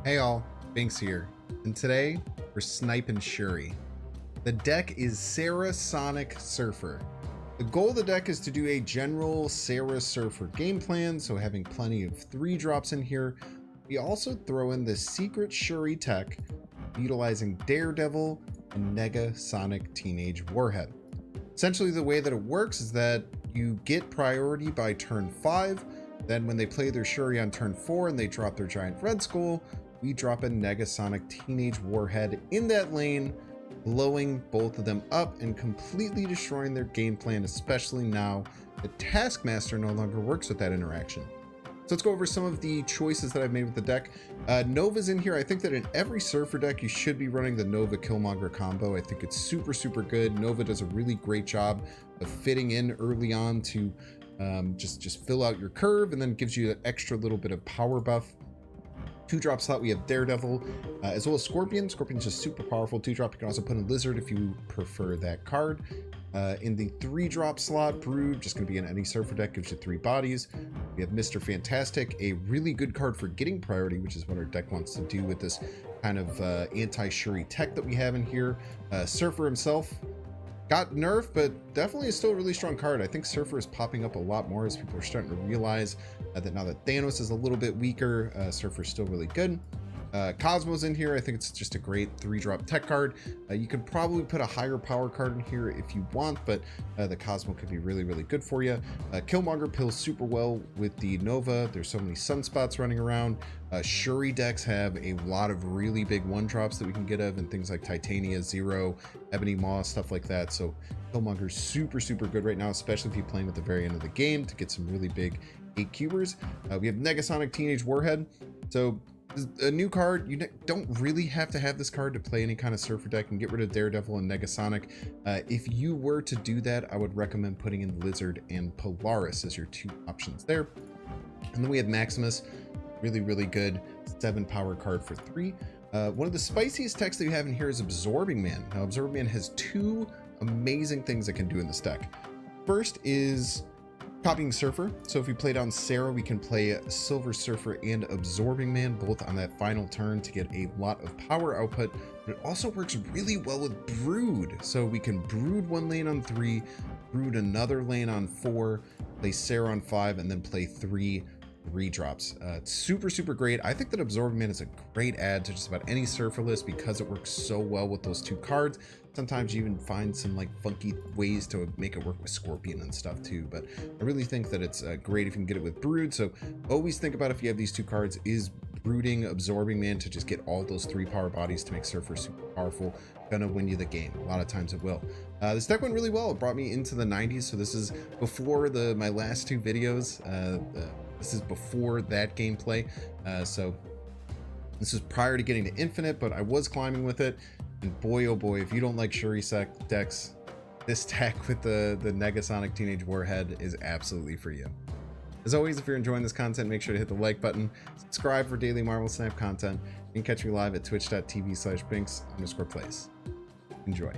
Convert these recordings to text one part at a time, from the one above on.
Hey all, Binks here, and today we're sniping Shuri. The deck is Sera Surfer. The goal of the deck is to do a general Sera Surfer game plan, so having plenty of 3-drops in here. We also throw in the secret Shuri tech, utilizing Daredevil and Negasonic Teenage Warhead. Essentially the way that it works is that you get priority by turn 5, then when they play their Shuri on turn 4 and they drop their giant red skull, we drop a Negasonic Teenage Warhead in that lane, blowing both of them up and completely destroying their game plan, especially now the Taskmaster no longer works with that interaction. So let's go over some of the choices that I've made with the deck. Nova's in here. I think that in every Surfer deck, you should be running the Nova Killmonger combo. I think it's super good. Nova does a really great job of fitting in early on to just fill out your curve, and then gives you an extra little bit of power buff. 2-drop slot, we have Daredevil, as well as Scorpion. Scorpion's just super powerful. 2-drop, you can also put in Lizard if you prefer that card. In the 3-drop slot, Brood, just going to be in any Surfer deck, gives you 3 bodies. We have Mr. Fantastic, a really good card for getting priority, which is what our deck wants to do with this kind of anti-Shuri tech that we have in here. Surfer himself got nerfed, but definitely is still a really strong card. I think Surfer is popping up a lot more as people are starting to realize that now that Thanos is a little bit weaker, Surfer's still really good. Cosmo's in here. I think it's just a great 3-drop tech card. You could probably put a higher power card in here if you want, but the Cosmo could be really good for you. Killmonger pills super well with the Nova. There's so many sunspots running around. Shuri decks have a lot of really big 1-drops that we can get of, and things like Titania, Zero, Ebony Maw, stuff like that. So Killmonger's super good right now, especially if you're playing at the very end of the game to get some really big 8-cubers. We have Negasonic Teenage Warhead. So a new card. You don't really have to have this card to play any kind of Surfer deck, and get rid of Daredevil and Negasonic. If you were to do that, I would recommend putting in Lizard and Polaris as your 2 options there. And then we have Maximus, really good 7-power card for 3. One of the spiciest techs that you have in here is Absorbing Man. Now, Absorbing Man has 2 amazing things it can do in this deck. First is copying Surfer. So if we play down Sera, we can play Silver Surfer and Absorbing Man both on that final turn to get a lot of power output. But it also works really well with Brood. So we can Brood 1 lane on 3, Brood another lane on 4, play Sera on 5, and then play 3 3-drops. It's super great. I think that Absorbing Man is a great add to just about any Surfer list because it works so well with those 2 cards. Sometimes you even find some like funky ways to make it work with Scorpion and stuff too, but I really think that it's great if you can get it with Brood. So always think about, if you have these 2 cards, is brooding Absorbing Man to just get all those 3 power bodies to make Surfer super powerful gonna win you the game. A lot of times it will. This deck went really well. It brought me into the 90s, so this is before my last 2 videos. This is before that gameplay, so this is prior to getting to Infinite, but I was climbing with it, and boy oh boy, if you don't like Shuri decks, this deck with the Negasonic Teenage Warhead is absolutely for you. As always, if you're enjoying this content, make sure to hit the like button, subscribe for daily Marvel Snap content, and catch me live at twitch.tv/binks_plays. Enjoy.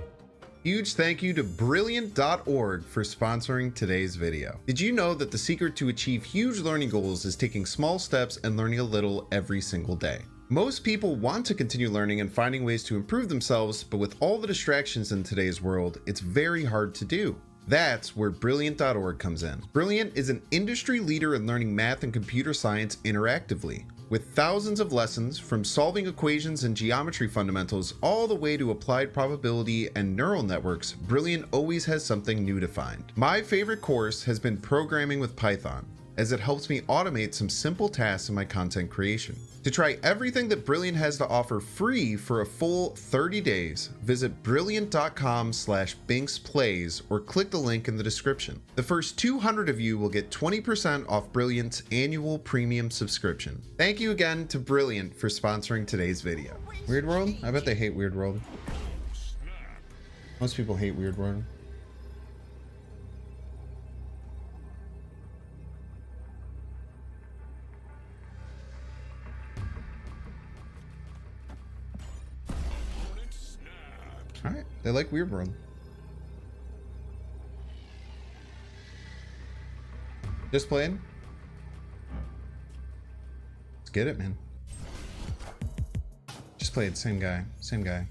Huge thank you to Brilliant.org for sponsoring today's video. Did you know that the secret to achieve huge learning goals is taking small steps and learning a little every single day? Most people want to continue learning and finding ways to improve themselves, but with all the distractions in today's world, it's very hard to do. That's where Brilliant.org comes in. Brilliant is an industry leader in learning math and computer science interactively. With thousands of lessons, from solving equations and geometry fundamentals all the way to applied probability and neural networks, Brilliant always has something new to find. My favorite course has been Programming with Python, as it helps me automate some simple tasks in my content creation. To try everything that Brilliant has to offer free for a full 30 days, visit brilliant.com/binksplays or click the link in the description. The first 200 of you will get 20% off Brilliant's annual premium subscription. Thank you again to Brilliant for sponsoring today's video. Weird World? I bet they hate Weird World. Most people hate Weird World. All right, they like Weird World. Just playing. Let's get it, man. Just played, same guy, same guy.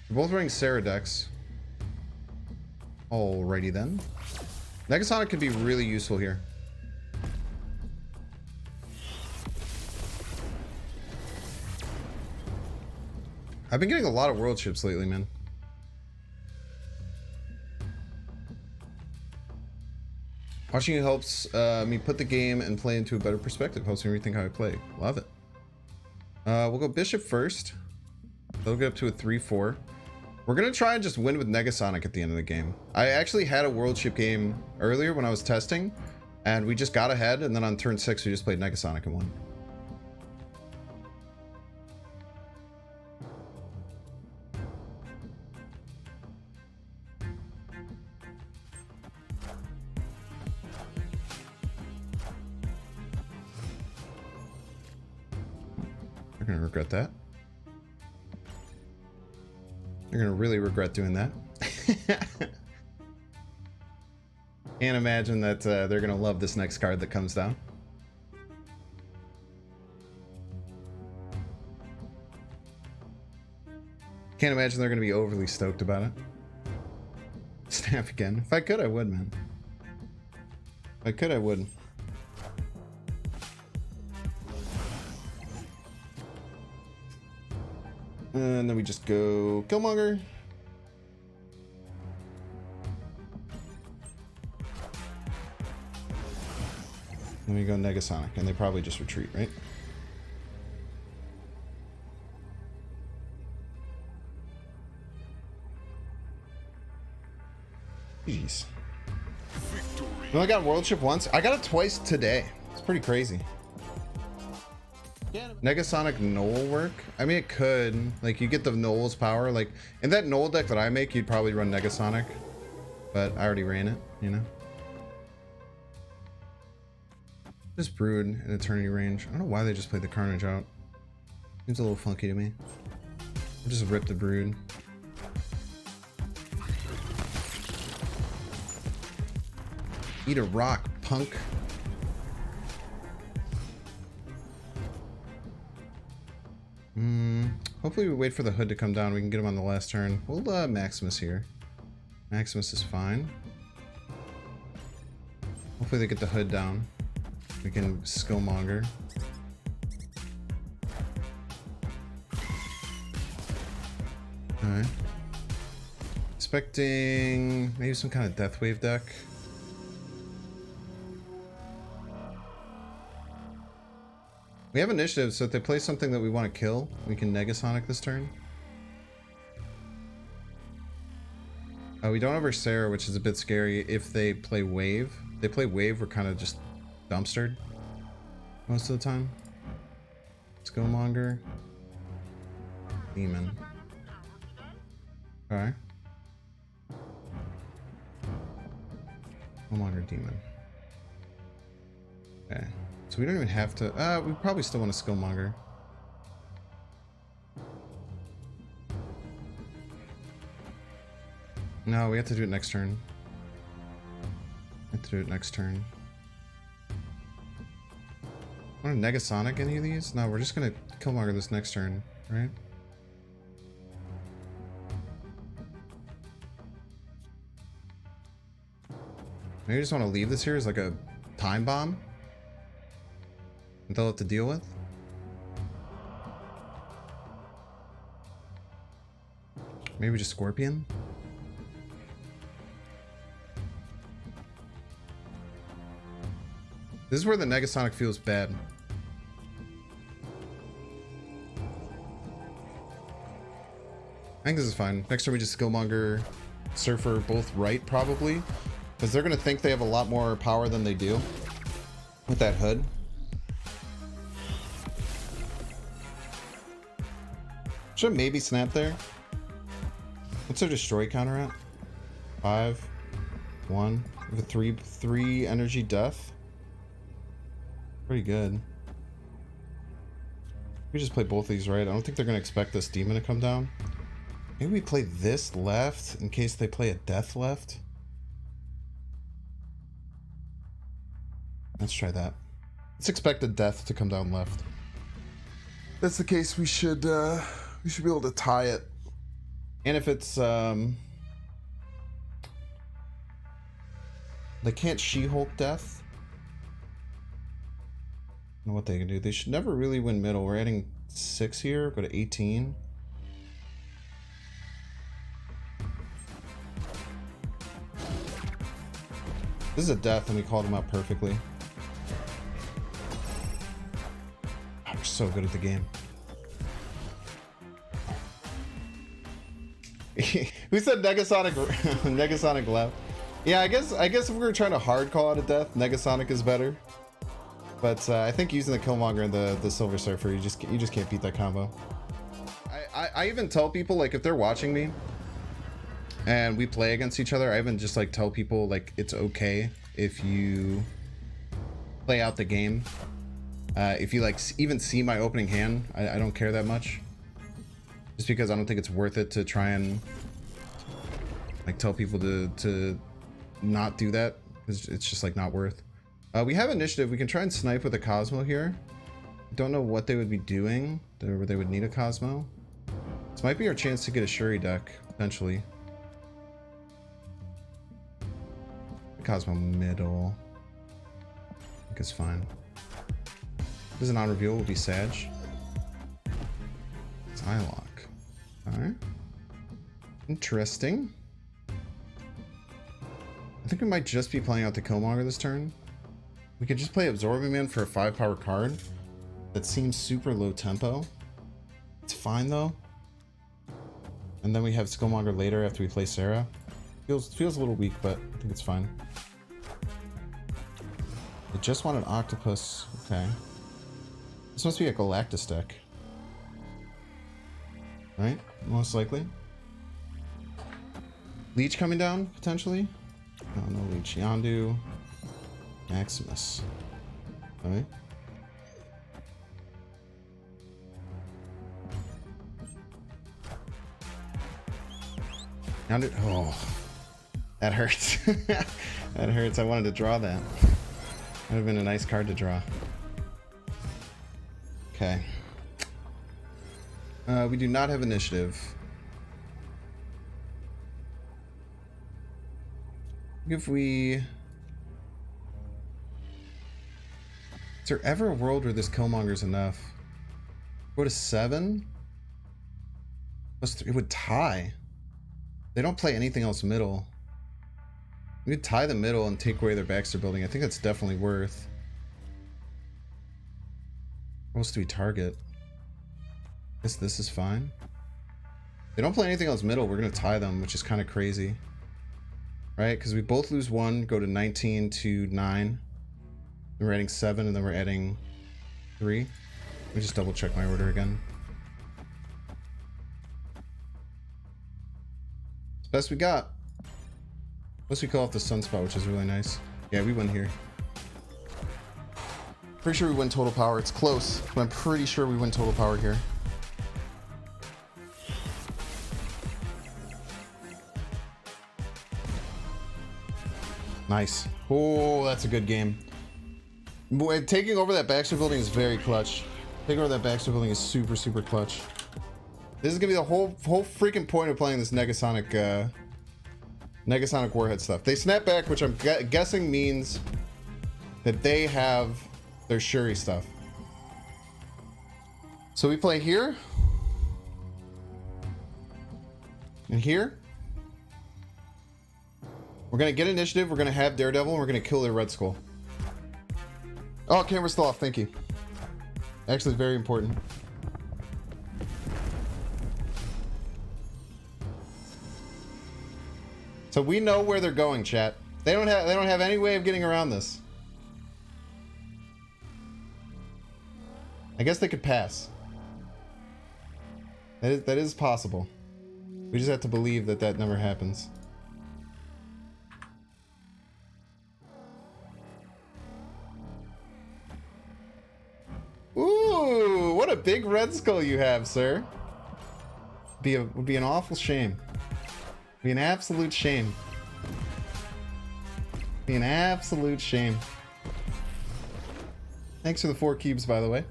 We're both running Sera decks. Alrighty then. Negasonic could be really useful here. I've been getting a lot of world ships lately, man. Watching you helps me put the game and play into a better perspective. Helps me rethink how I play. Love it. We'll go Bishop first. They'll get up to a 3-4. We're going to try and just win with Negasonic at the end of the game. I actually had a world ship game earlier when I was testing, and we just got ahead, and then on turn 6 we just played Negasonic and won. You're going to regret that. You're going to really regret doing that. Can't imagine that they're going to love this next card that comes down. Can't imagine they're going to be overly stoked about it. Snap again. If I could, I would, man. If I could, I would. And then we just go Killmonger. Then we go Negasonic, and they probably just retreat, right? Jeez. I only got World Ship once. I got it twice today. It's pretty crazy. Negasonic Knoll work? I mean, it could. Like, you get the Knoll's power. Like, in that Knoll deck that I make, you'd probably run Negasonic. But I already ran it, you know? Just Brood in Eternity range. I don't know why they just played the Carnage out. Seems a little funky to me. I'll just rip the Brood. Eat a rock, punk. Hopefully we wait for the hood to come down. We can get him on the last turn. We'll Maximus here. Maximus is fine. Hopefully they get the hood down. We can Skillmonger. Alright. Expecting maybe some kind of Death Wave deck. We have initiative, so if they play something that we want to kill, we can Negasonic this turn. We don't have our Sera, which is a bit scary if they play Wave. If they play Wave, we're kind of just dumpstered most of the time. Skillmonger. Demon. Alright. Skillmonger, Demon. Okay. So we don't even have to... we probably still want a Skillmonger. No, we have to do it next turn. We have to do it next turn. Want to Negasonic any of these? No, we're just gonna Killmonger this next turn, right? Maybe I just want to leave this here as like a time bomb that they'll have to deal with. Maybe just Scorpion. This is where the Negasonic feels bad. I think this is fine. Next turn we just Skillmonger, Surfer both right probably. Because they're going to think they have a lot more power than they do with that hood. Should maybe snap there. What's their destroy counter at? 5, 1. We have a 3 energy death. Pretty good. We just play both of these right. I don't think they're going to expect this demon to come down. Maybe we play this left in case they play a death left. Let's try that. Let's expect a death to come down left. that's the case, we should be able to tie it. And if it's they can't She-Hulk death. I don't know what they can do. They should never really win middle. We're adding 6 here. Go to 18. This is a death, and we called him out perfectly. Oh, we're so good at the game. Who said Negasonic? Negasonic left. Yeah, I guess if we were trying to hard call out a death, Negasonic is better. But I think using the Killmonger and the Silver Surfer, you just can't beat that combo. I even tell people, like, if they're watching me and we play against each other, I even just like tell people, like, it's okay if you play out the game. If you like even see my opening hand, I don't care that much. Just because I don't think it's worth it to try and like tell people to not do that. It's just like not worth. We have initiative. We can try and snipe with a Cosmo here. Don't know what they would be doing. They would need a Cosmo. This might be our chance to get a Shuri deck, potentially. Cosmo middle. I think it's fine. This is a non-reveal, will be Sag. Psylocke. Alright. Interesting. I think we might just be playing out the Killmonger this turn. We could just play Absorbing Man for a 5-power card. That seems super low tempo. It's fine though. And then we have Killmonger later after we play Sera. Feels a little weak, but I think it's fine. I just want an Octopus. Okay. This must be a Galactus deck. Right? Most likely. Leech coming down, potentially? No Leech. Yondu. Maximus. Alright. Yondu. Oh. That hurts. That hurts. I wanted to draw that. Would have been a nice card to draw. Okay. We do not have initiative. If we... Is there ever a world where this Killmonger's enough? Go to 7? It would tie. They don't play anything else middle. We could tie the middle and take away their Baxter building. I think that's definitely worth. What else do we target? I guess this is fine. They don't play anything else middle. We're going to tie them, which is kind of crazy. Right? Because we both lose 1, go to 19 to 9. Then we're adding 7, and then we're adding 3. Let me just double check my order again. It's the best we got. Unless we call off the Sunspot, which is really nice. Yeah, we win here. Pretty sure we win total power. It's close, but I'm pretty sure we win total power here. Nice. Oh, that's a good game. Boy, taking over that Baxter building is very clutch. Taking over that Baxter building is super, super clutch. This is gonna be the whole freaking point of playing this Negasonic Warhead stuff. They snap back, which I'm guessing means that they have their Shuri stuff. So we play here and here. We're gonna get initiative. We're gonna have Daredevil, and we're gonna kill their Red Skull. Oh, camera's still off. Thank you. Actually, very important. So we know where they're going, chat. They don't have any way of getting around this. I guess they could pass. That is possible. We just have to believe that that never happens. Ooh, what a big Red Skull you have, sir. Would be an awful shame. Be an absolute shame. Be an absolute shame. Thanks for the 4 cubes, by the way.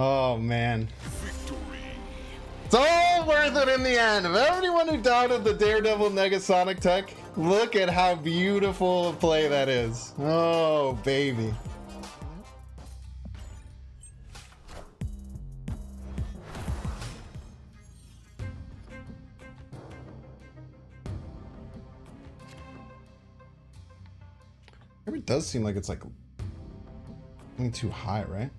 Oh man. It's all worth it in the end. Of everyone who doubted the Daredevil Negasonic tech, look at how beautiful a play that is. Oh, baby. It does seem like it's like going too high, right?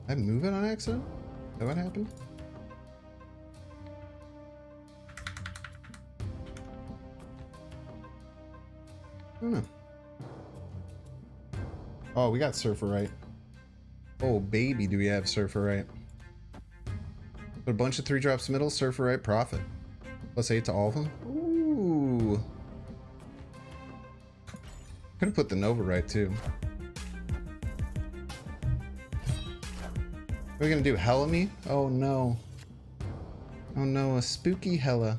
Did I move it on accident? Is that what happened? I don't know. Oh, we got Surfer right. Oh, baby, do we have Surfer right. Put a bunch of 3-drops middle, Surfer right, profit. +8 to all of them. Ooh. Could have put the Nova right, too. What are we gonna do? Hella me? Oh, no. Oh, no, a spooky Hella.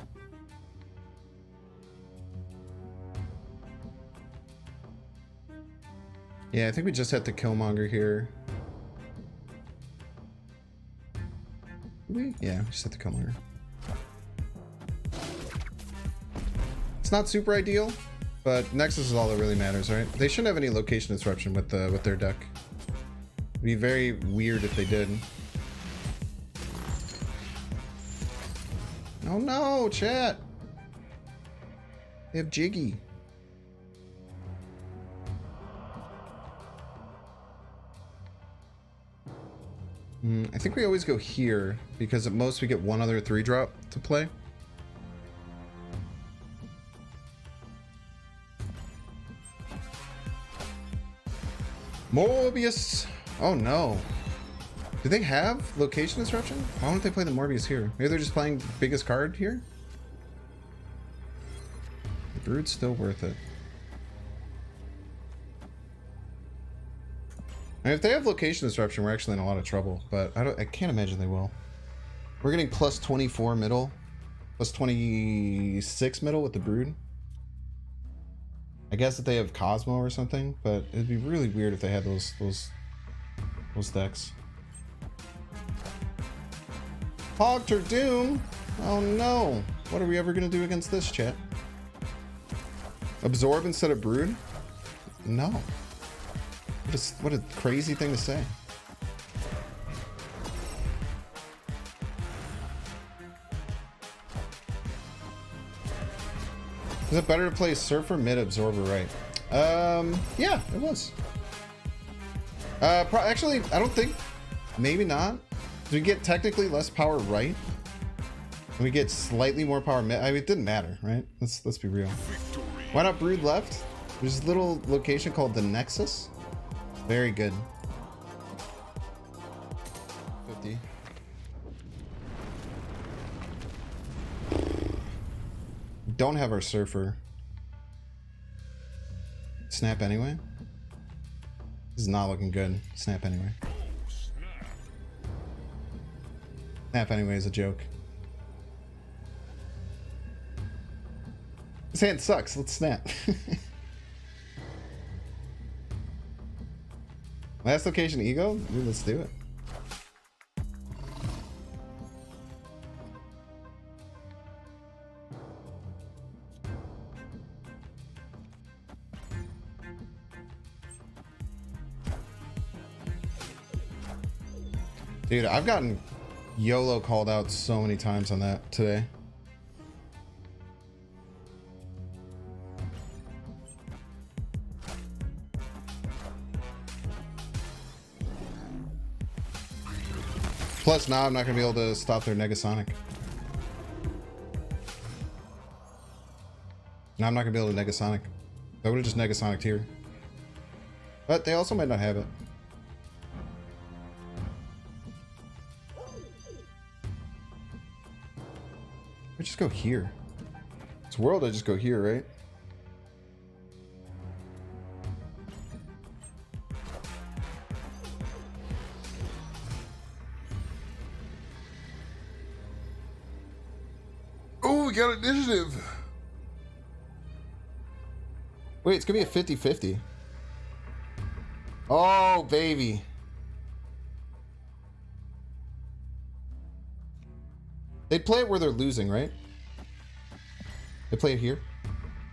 Yeah, I think we just had to Killmonger here. Yeah, just had to Killmonger. It's not super ideal, but Nexus is all that really matters, right? They shouldn't have any location disruption with their deck. It'd be very weird if they did. Oh no, chat! They have Jiggy. I think we always go here because at most we get one other 3-drop to play. Morbius! Oh no. Do they have location disruption? Why don't they play the Morbius here? Maybe they're just playing biggest card here? The Brood's still worth it. I mean, if they have location disruption, we're actually in a lot of trouble, but I can't imagine they will. We're getting +24 middle, +26 middle with the Brood. I guess that they have Cosmo or something, but it'd be really weird if they had those decks. Hogter Doom! Oh no! What are we ever gonna do against this, chat? Absorb instead of Brood? No. What a crazy thing to say. Is it better to play Surfer mid, Absorber right? Yeah, it was. Actually, I don't think. Maybe not. We get technically less power right. And we get slightly more power mid. I mean, it didn't matter, right? Let's be real. Why not Brood left? There's a little location called the Nexus. Very good. 50. Don't have our Surfer. Snap anyway. This is not looking good. Snap anyway. Snap anyway is a joke. This hand sucks. Let's snap. Last location ego? Dude, let's do it. Dude, I've gotten YOLO called out so many times on that today. Plus, now I'm not going to be able to stop their Negasonic. Now I'm not going to be able to Negasonic. I would have just Negasonic here. But they also might not have it. I just go here. It's world, I just go here, right? Oh, we got initiative. Wait, it's gonna be a 50-50. Oh, baby. They'd play it where they're losing, right? They play it here.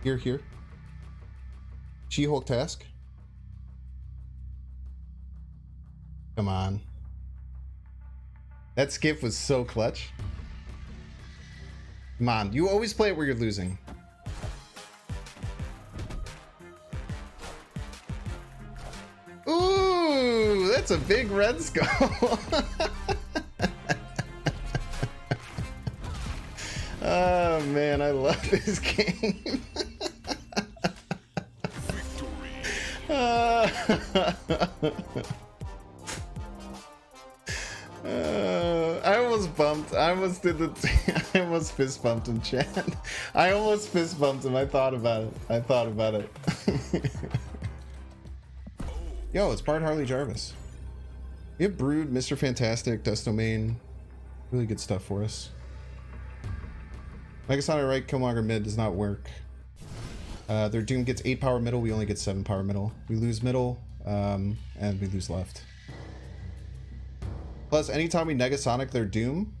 Here, here. She-Hulk task. Come on. That skip was so clutch. Come on, you always play it where you're losing. Ooh, that's a big red skull. Oh man, I love this game. I almost bumped. I almost did the. I almost fist bumped him, chat. I almost fist bumped him. I thought about it. Yo, it's part Harley Jarvis. We have Brood, Mr. Fantastic, Dust Domain. Really good stuff for us. Negasonic right, Killmonger mid does not work. Their Doom gets 8 power middle, we only get 7 power middle. We lose middle, and we lose left. Plus, anytime we Negasonic their Doom,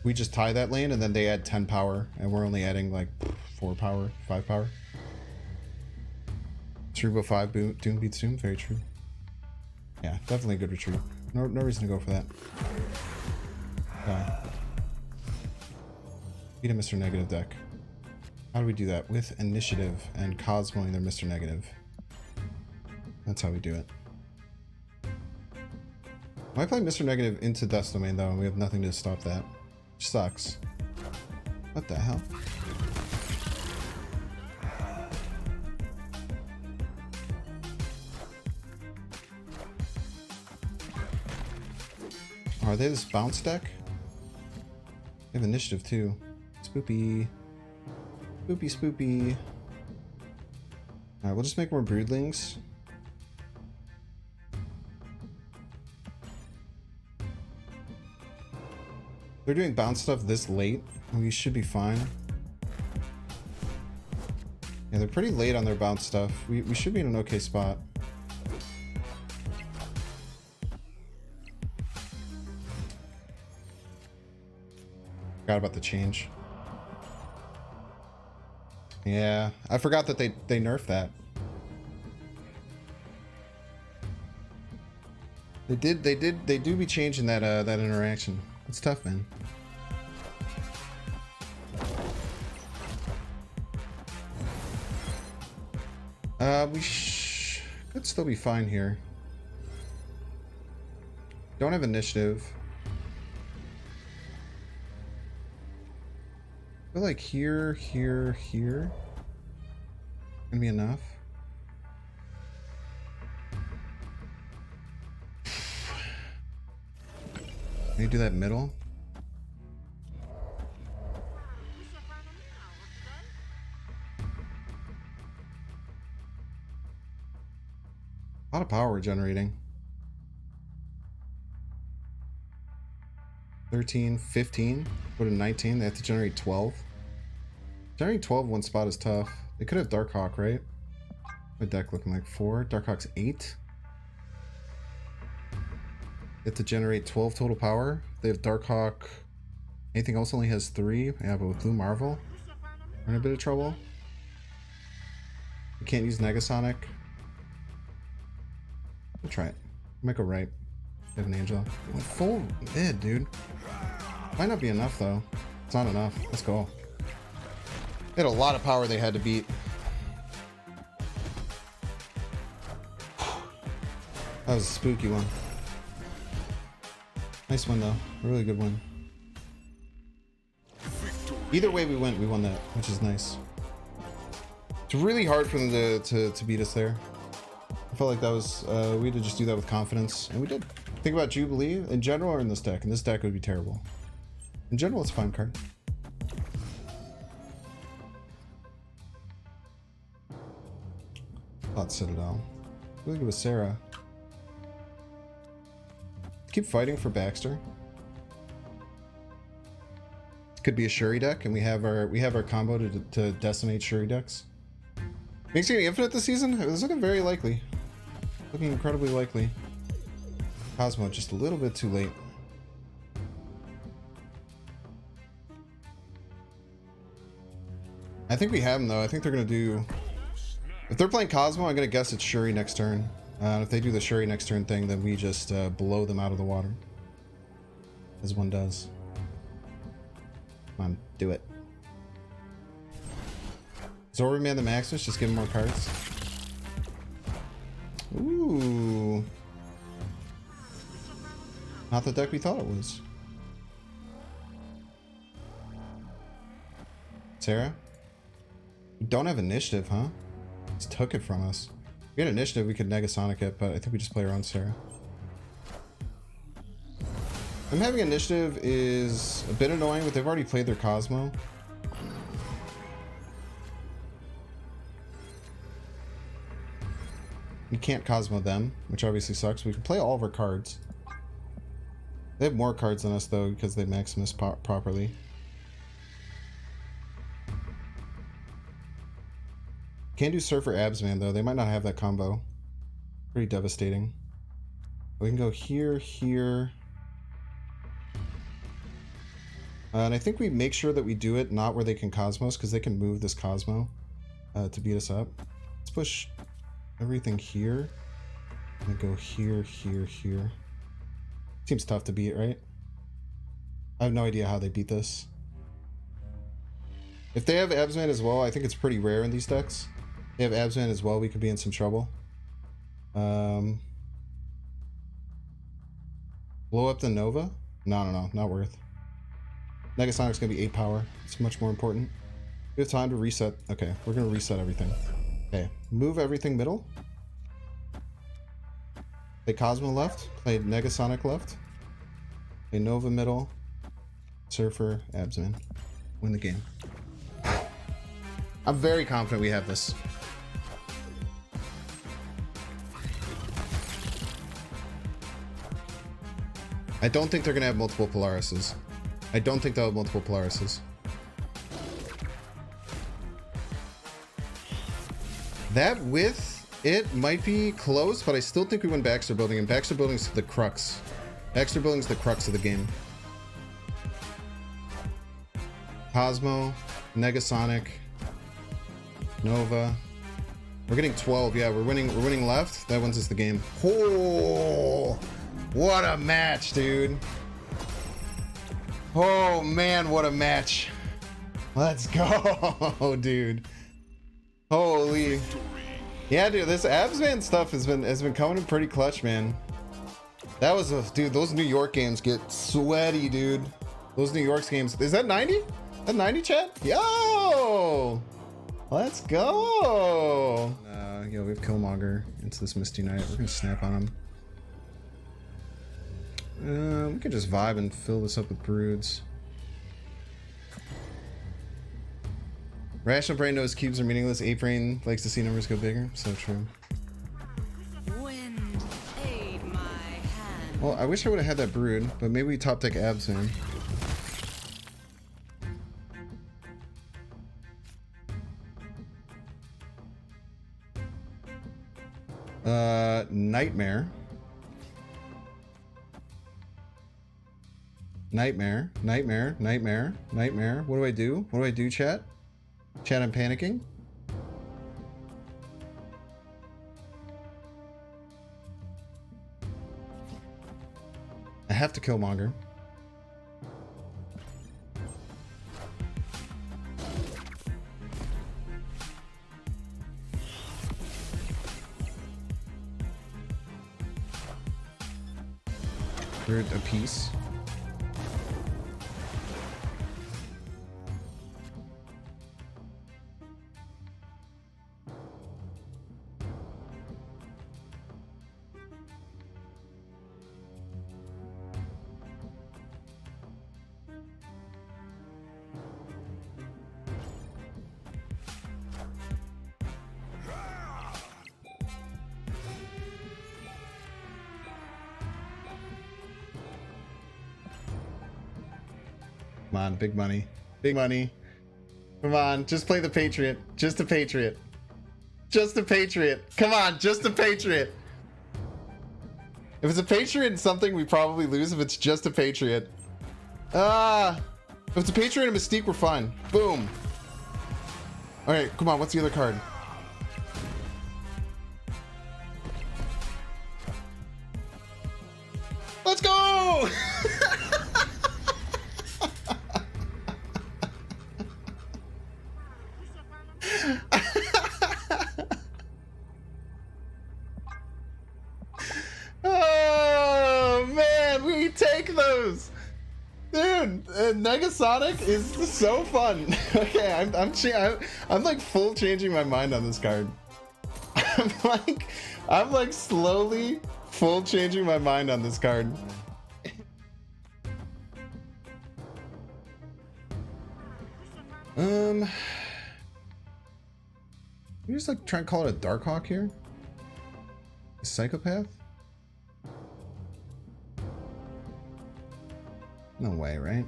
we just tie that lane and then they add 10 power, and we're only adding like 4 power, 5 power. Turbo 5 Doom beats Doom, very true. Yeah, definitely a good retreat. No reason to go for that. Beat a Mr. Negative deck. How do we do that? With initiative and Cosmoing their Mr. Negative. That's how we do it. Might play Mr. Negative into Dust Domain though, and we have nothing to stop that. Which sucks. What the hell? Are they this bounce deck? They have initiative too. Spoopy. Spoopy, spoopy. Alright, we'll just make more broodlings. They're doing bounce stuff this late. We should be fine. Yeah, they're pretty late on their bounce stuff. We should be in an okay spot. Forgot about the change. Yeah, I forgot that they nerfed that. They do be changing that that interaction. It's tough, man. We could still be fine here. Don't have initiative. I feel like here gonna be enough. Can you do that middle? A lot of power we're generating. 13, 15, go to 19. They have to generate 12. Generating 12 one spot is tough. They could have Darkhawk, right? My deck looking like 4. Darkhawk's 8. They have to generate 12 total power. They have Darkhawk. Anything else only has 3. Yeah, but with Blue Marvel, we're in a bit of trouble. We can't use Negasonic. We'll try it. Might go right. They have an Angel. Full mid, dude. Might not be enough though. It's not enough. Let's go. They had a lot of power they had to beat. That was a spooky one. Nice one though. A really good one. Either way we won that, which is nice. It's really hard for them to beat us there. I felt like that was we had to just do that with confidence, and we did. Think about Jubilee in general or in this deck. In this deck it would be terrible. In general, it's a fine card. Not Citadel. Really good with Sera. Keep fighting for Baxter. Could be a Shuri deck, and we have our combo to decimate Shuri decks. Makes it infinite this season? It's looking very likely. Looking incredibly likely. Cosmo just a little bit too late. I think we have them though. I think they're gonna do. If they're playing Cosmo, I'm gonna guess it's Shuri next turn. If they do the Shuri next turn thing, then we just blow them out of the water, as one does. Come on, do it. Zorba Man the Maximus, just give him more cards. Ooh. Not the deck we thought it was. Sera? We don't have initiative, huh? Just took it from us. If we had initiative, we could Negasonic it, but I think we just play around Sera. Them having initiative is a bit annoying, but they've already played their Cosmo. We can't Cosmo them, which obviously sucks. We can play all of our cards. They have more cards than us, though, because they Maximus properly. Can't do Surfer Absman, though. They might not have that combo. Pretty devastating. We can go here, here. And I think we make sure that we do it not where they can Cosmos, because they can move this Cosmo to beat us up. Let's push everything here. And go here, here, here. Seems tough to beat, right? I have no idea how they beat this. If they have Absman as well, I think it's pretty rare in these decks. If they have Absman as well, we could be in some trouble. Blow up the Nova? No, not worth. Negasonic's gonna be 8 power. It's much more important. We have time to reset. Okay, we're gonna reset everything. Okay, move everything middle. Play Cosmo left. Play Negasonic left. Play Nova middle. Surfer, Absman. Win the game. I'm very confident we have this. I don't think they're gonna have multiple Polarises. I don't think they'll have multiple Polarises. That with it might be close, but I still think we win Baxter Building, and Baxter Building's the crux. Baxter Building's the crux of the game. Cosmo, Negasonic, Nova. We're getting 12. Yeah, we're winning left. That wins us the game. Oh, what a match, dude. Oh man, what a match. Let's go, dude. Holy. Yeah, dude, this Absman stuff has been coming in pretty clutch, man. That was a dude, those New York games get sweaty, dude. Those New York games. Is that 90? That 90 chat? Yo! Let's go! Yo, we have Killmonger into this Misty Knight. We're gonna snap on him. We can just vibe and fill this up with broods. Rational brain knows cubes are meaningless. Ape brain likes to see numbers go bigger. So true. Wind, aid my hand. Well, I wish I would have had that brood, but maybe we top deck Absman. Nightmare. Nightmare. What do I do? What do I do, chat? Chat, I'm panicking. I have to kill Monger. Third a piece. Come on, big money. Big money. Come on, just play the Patriot. Just a Patriot. Just a Patriot. Come on, just a Patriot. If it's a Patriot and something, we probably lose. If it's just a Patriot. If it's a Patriot and a Mystique, we're fine. Boom. All right, come on. What's the other card? Let's go! Oh man, we take those, dude. Negasonic is so fun. Okay, I'm like full changing my mind on this card. I'm like slowly full changing my mind on this card. You just like try and call it a Darkhawk here? A psychopath? No way, right?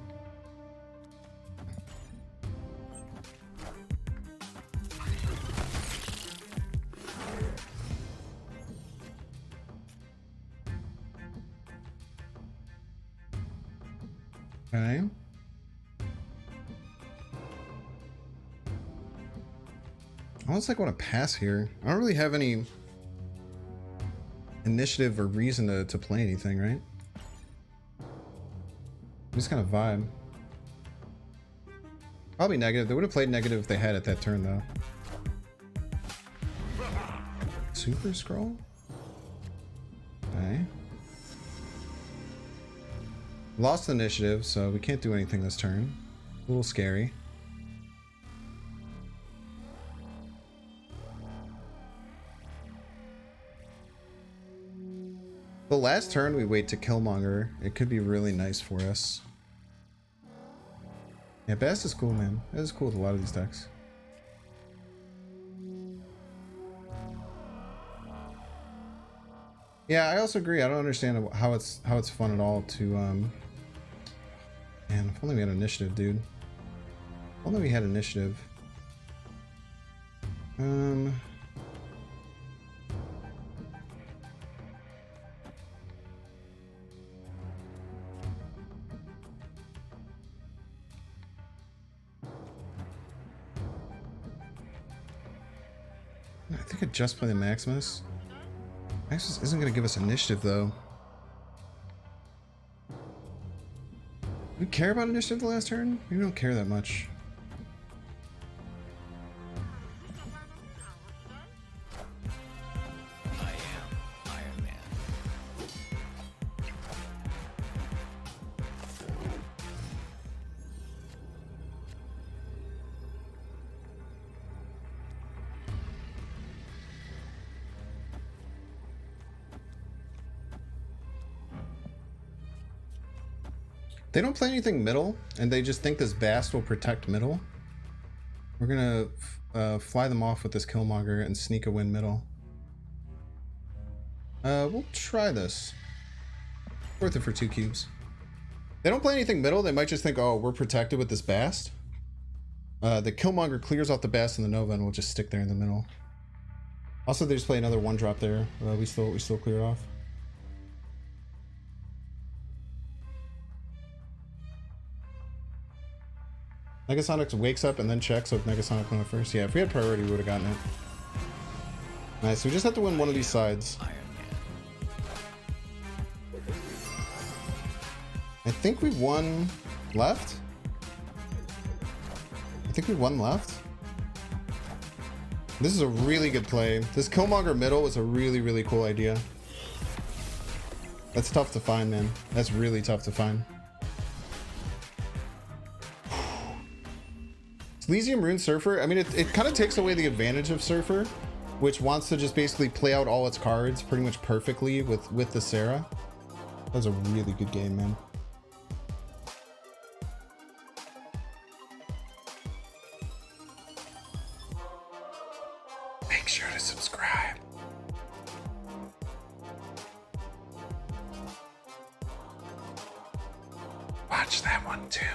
Okay. I almost like want to pass here. I don't really have any initiative or reason to play anything, right? Just kind of vibe. Probably negative. They would have played negative if they had it that turn, though. Super scroll? Okay. Lost initiative, so we can't do anything this turn. A little scary. The last turn we wait to Killmonger. It could be really nice for us. Yeah, Bast is cool, man. That is cool with a lot of these decks. Yeah, I also agree. I don't understand how it's fun at all to man, if only we had initiative, dude. If only we had initiative. I think I'd just play the Maximus. Maximus isn't going to give us initiative, though. Do we care about initiative the last turn? We don't care that much. They don't play anything middle, and they just think this Bast will protect middle. We're gonna fly them off with this Killmonger and sneak a win middle. We'll try this. Worth it for 2 cubes. They don't play anything middle. They might just think, oh, we're protected with this Bast. The Killmonger clears off the Bast and the Nova, and we'll just stick there in the middle. Also, they just play another 1-drop there. We still clear it off. Negasonic wakes up and then checks, so if Negasonic went first. Yeah, if we had priority, we would have gotten it. Nice, so we just have to win one of these sides. I think we won left? I think we won left? This is a really good play. This Killmonger middle is a really, really cool idea. That's tough to find, man. That's really tough to find. Elysium Rune Surfer, I mean, it kind of takes away the advantage of Surfer, which wants to just basically play out all its cards pretty much perfectly with the Sera. That was a really good game, man. Make sure to subscribe. Watch that one too.